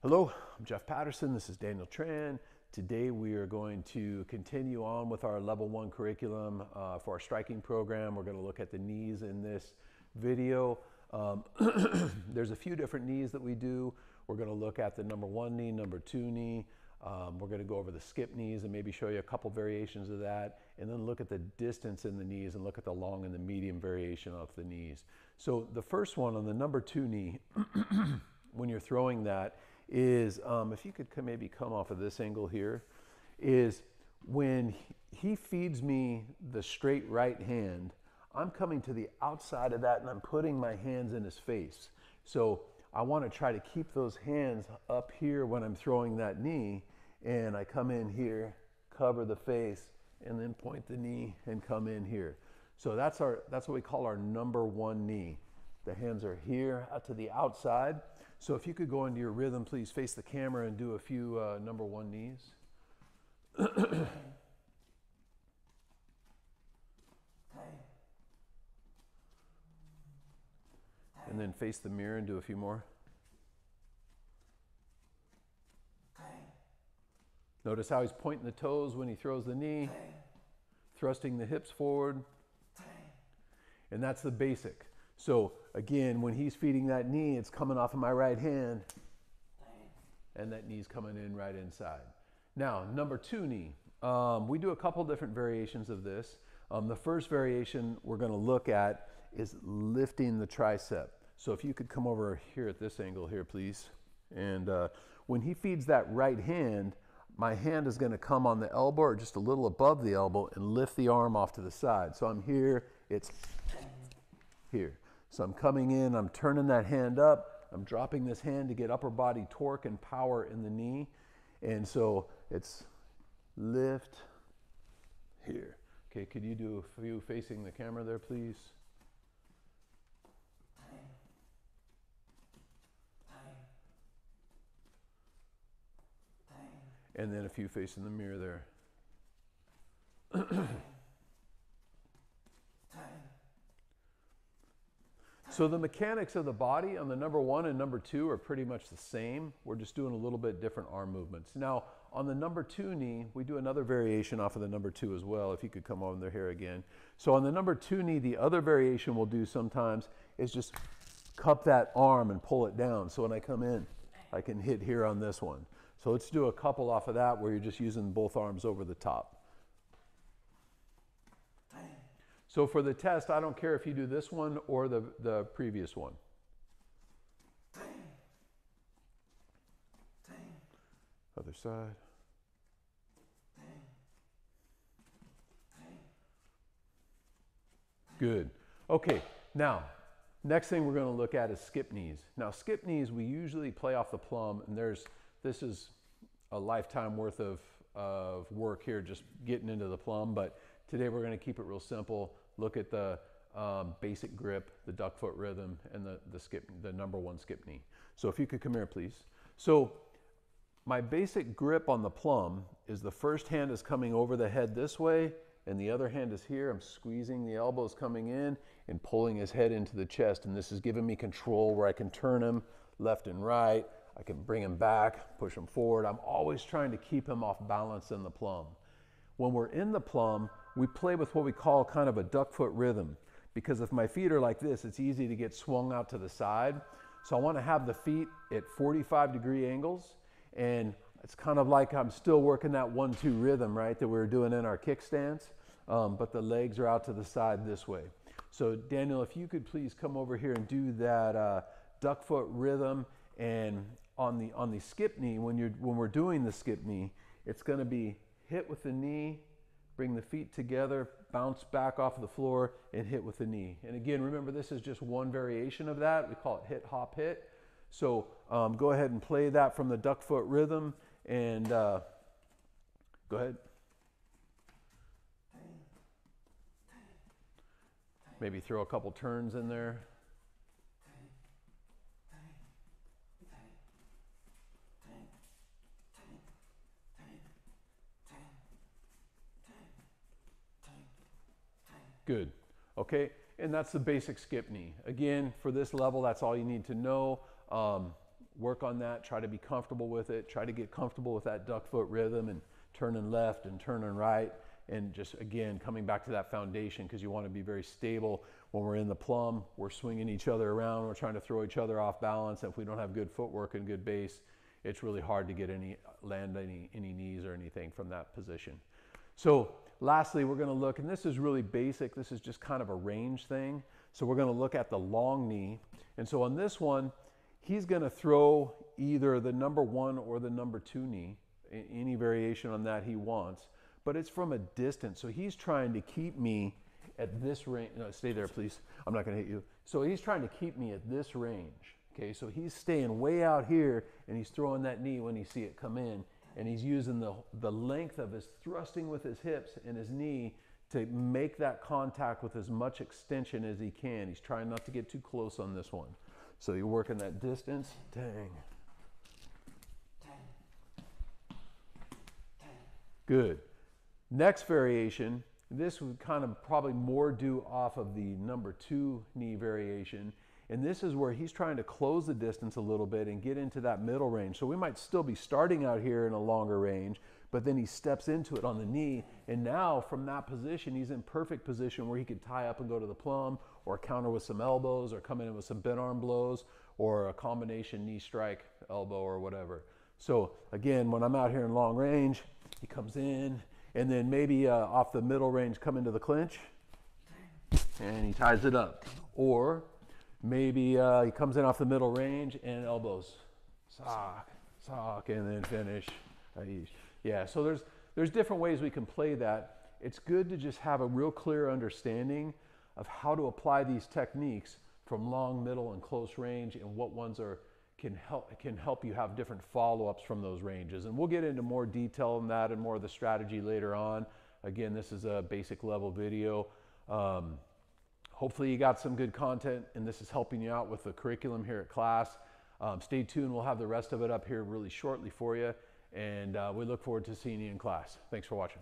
Hello, I'm Jeff Patterson. This is Daniel Tran. Today we are going to continue on with our level 1 curriculum for our striking program. We're going to look at the knees in this video. There's a few different knees that we do. We're going to look at the number 1 knee, number 2 knee. We're going to go over the skip knees and maybe show you a couple variations of that, and then look at the distance in the knees and look at the long and the medium variation of the knees. So the first one on the number 2 knee, when you're throwing that, is, if you could maybe come off of this angle here, is when he feeds me the straight right hand, I'm coming to the outside of that and I'm putting my hands in his face. So I want to try to keep those hands up here when I'm throwing that knee, and I come in here, cover the face, and then point the knee and come in here. So that's what we call our number 1 knee. The hands are here out to the outside. So if you could go into your rhythm, please face the camera and do a few number 1 knees. And then face the mirror and do a few more. Notice how he's pointing the toes when he throws the knee, thrusting the hips forward. And that's the basic. So again, when he's feeding that knee, it's coming off of my right hand, and that knee's coming in right inside. Now, number 2 knee. We do a couple different variations of this. The first variation we're going to look at is lifting the tricep. So if you could come over here at this angle here, please. And when he feeds that right hand, my hand is going to come on the elbow or just a little above the elbow and lift the arm off to the side. So I'm here, it's here. So I'm coming in, I'm turning that hand up, I'm dropping this hand to get upper body torque and power in the knee. And so it's lift here. Okay, could you do a few facing the camera there, please? And then a few facing the mirror there. So the mechanics of the body on the number 1 and number 2 are pretty much the same. We're just doing a little bit different arm movements. Now, on the number 2 knee, we do another variation off of the number 2 as well, if you could come over here again. So on the number 2 knee, the other variation we'll do sometimes is just cup that arm and pull it down. So when I come in, I can hit here on this one. So let's do a couple off of that where you're just using both arms over the top. So for the test, I don't care if you do this one or the previous one. Other side. Good. Okay, now, next thing we're going to look at is skip knees. Now, skip knees, we usually play off the plum, and this is a lifetime worth of work here just getting into the plum, but today we're going to keep it real simple. Look at the basic grip, the duck foot rhythm, and the number 1 skip knee. So if you could come here, please. So my basic grip on the plum is the first hand is coming over the head this way, and the other hand is here. I'm squeezing the elbows coming in and pulling his head into the chest, and this is giving me control where I can turn him left and right. I can bring him back, push him forward. I'm always trying to keep him off balance in the plum. When we're in the plum, we play with what we call kind of a duck foot rhythm, because if my feet are like this, it's easy to get swung out to the side. So I want to have the feet at 45-degree angles, and it's kind of like I'm still working that 1-2 rhythm, right, that we were doing in our kickstands, but the legs are out to the side this way. So Daniel, if you could please come over here and do that duck foot rhythm. And on the skip knee, when we're doing the skip knee, it's going to be hit with the knee, bring the feet together, bounce back off the floor, and hit with the knee. And again, remember, this is just one variation of that. We call it hit, hop, hit. So go ahead and play that from the duck foot rhythm, and go ahead. Maybe throw a couple turns in there. Good. Okay, and that's the basic skip knee. Again, for this level, that's all you need to know. work on that, try to be comfortable with it, try to get comfortable with that duck foot rhythm and turning left and turning right. And just, again, coming back to that foundation, because you want to be very stable. When we're in the plum, we're swinging each other around, we're trying to throw each other off balance. And if we don't have good footwork and good base, it's really hard to get land any knees or anything from that position. So lastly, we're going to look, and this is really basic, this is just kind of a range thing. So we're going to look at the long knee. And so on this one, he's going to throw either the number 1 or the number 2 knee, any variation on that he wants. But it's from a distance. So he's trying to keep me at this range. No, stay there, please. I'm not going to hit you. So he's trying to keep me at this range. Okay, so he's staying way out here, and he's throwing that knee when you see it come in. And he's using the length of his thrusting with his hips and his knee to make that contact with as much extension as he can. He's trying not to get too close on this one. So you're working that distance. Dang. Good. Next variation, this would kind of probably more do off of the number 2 knee variation. And this is where he's trying to close the distance a little bit and get into that middle range. So we might still be starting out here in a longer range, but then he steps into it on the knee. And now from that position, he's in perfect position where he could tie up and go to the plum, or counter with some elbows, or come in with some bent arm blows, or a combination knee strike, elbow, or whatever. So again, when I'm out here in long range, he comes in, and then maybe off the middle range, come into the clinch, and he ties it up. Or maybe he comes in off the middle range and elbows, sock, and then finish. Yeah, so there's different ways we can play that. It's good to just have a real clear understanding of how to apply these techniques from long, middle, and close range, and what ones can help you have different follow-ups from those ranges. And we'll get into more detail on that and more of the strategy later on. Again, this is a basic level video. Hopefully you got some good content, and this is helping you out with the curriculum here at class. Stay tuned. We'll have the rest of it up here really shortly for you, and we look forward to seeing you in class. Thanks for watching.